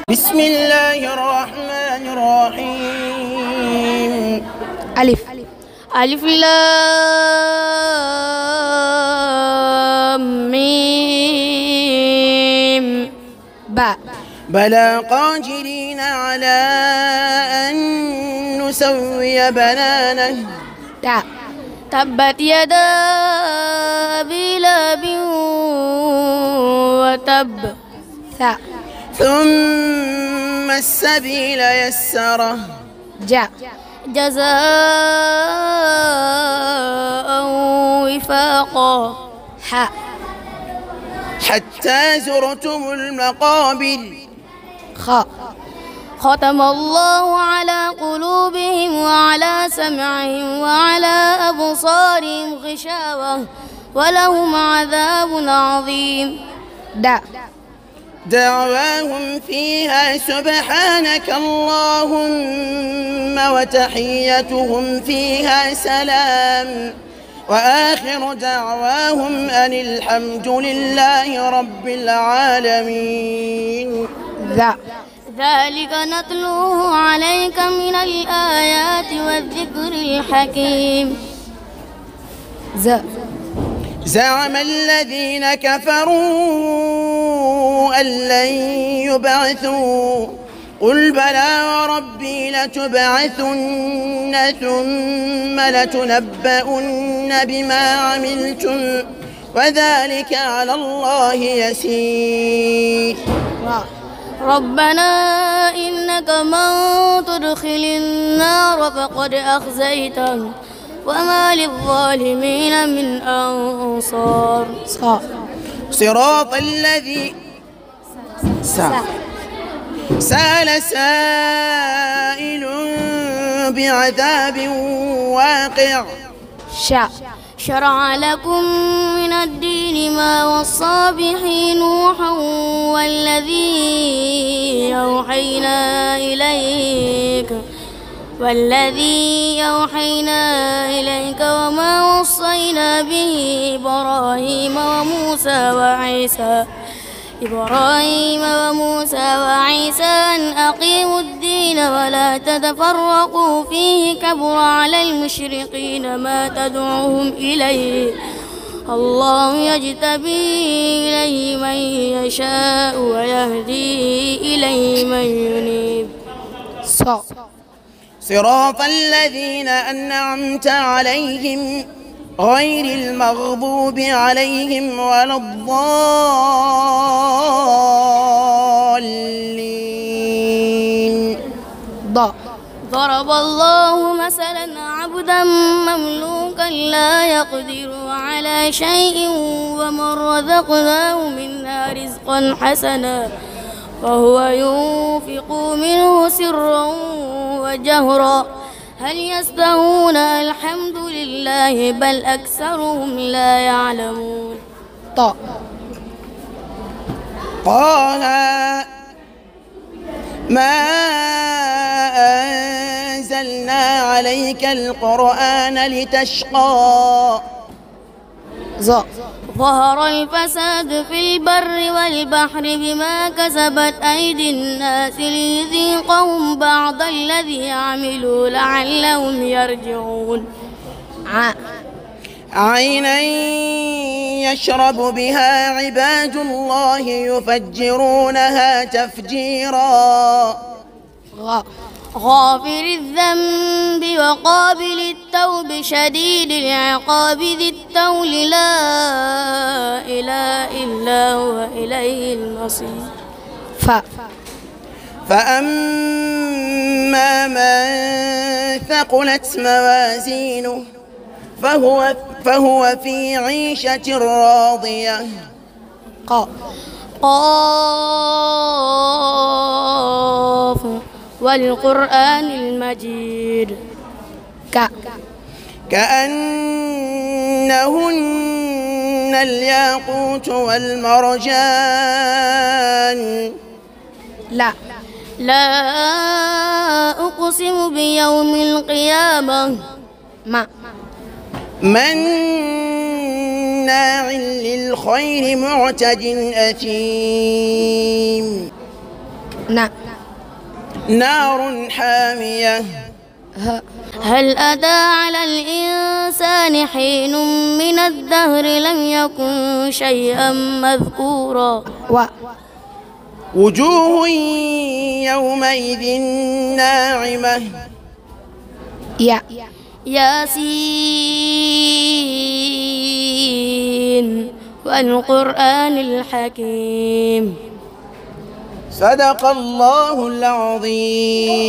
بسم الله الرحمن الرحيم. ألف. ألف لام ميم باء. بلى قادرين على أن نسوي بنانه. تاء. تبت يدا أبي لهب وتب. ثاء. ثم السبيل يسره. جاء. جزاء وفاقا. حاء. حتى زرتم المقابر. خاء. ختم الله على قلوبهم وعلى سمعهم وعلى أبصارهم غشاوة ولهم عذاب عظيم. داء. دعواهم فيها سبحانك اللهم وتحيتهم فيها سلام وآخر دعواهم أن الحمد لله رب العالمين. ذلك نتلوه عليك من الآيات والذكر الحكيم. زعم الذين كفروا أن لن يبعثوا قل بلى وربي لتبعثن ثم لتنبؤن بما عملتم وذلك على الله يسير. ربنا إنك من تدخل النار فقد أخزيته وما للظالمين من أنصار. صراط الذي سأل سائل بعذاب واقع. شرع لكم من الدين ما وصى به نوحا والذي أوحينا إليك وما وصينا به إبراهيم وموسى وعيسى أن أقيموا الدين ولا تتفرقوا فيه كبر على المشركين ما تدعوهم إليه الله يجتبي إليه من يشاء ويهدي إليه من ينيب. صراط الذين أنعمت عليهم غير المغضوب عليهم ولا الضالين. ضرب الله مثلا عبدا مملوكا لا يقدر على شيء ومن رزقناه منا رزقا حسنا فهو ينفق منه سرا وجهرا هل يستوون الحمد لله بل أكثرهم لا يعلمون. طه ما أنزلنا عليك القرآن لتشقى. ظهر الفساد في البر والبحر بما كسبت أيدي الناس ليذيقهم بعض الذي عملوا لعلهم يرجعون. عينا يشرب بها عباد الله يفجرونها تفجيرا. غافر الذنب وقابل التوب شديد العقاب ذي الطول لا إله إلا هو إليه المصير. فأما من ثقلت موازينه فهو في عيشة راضية. قاف والقرآن المجيد. كأنهن الياقوت والمرجان. لا أقسم بيوم القيامة. مناع للخير معتد أثيم. نعم. نار حامية. هل أتى على الإنسان حين من الدهر لم يكن شيئا مذكورا. وجوه يومئذ ناعمة. ياسين والقرآن الحكيم. صدق الله العظيم.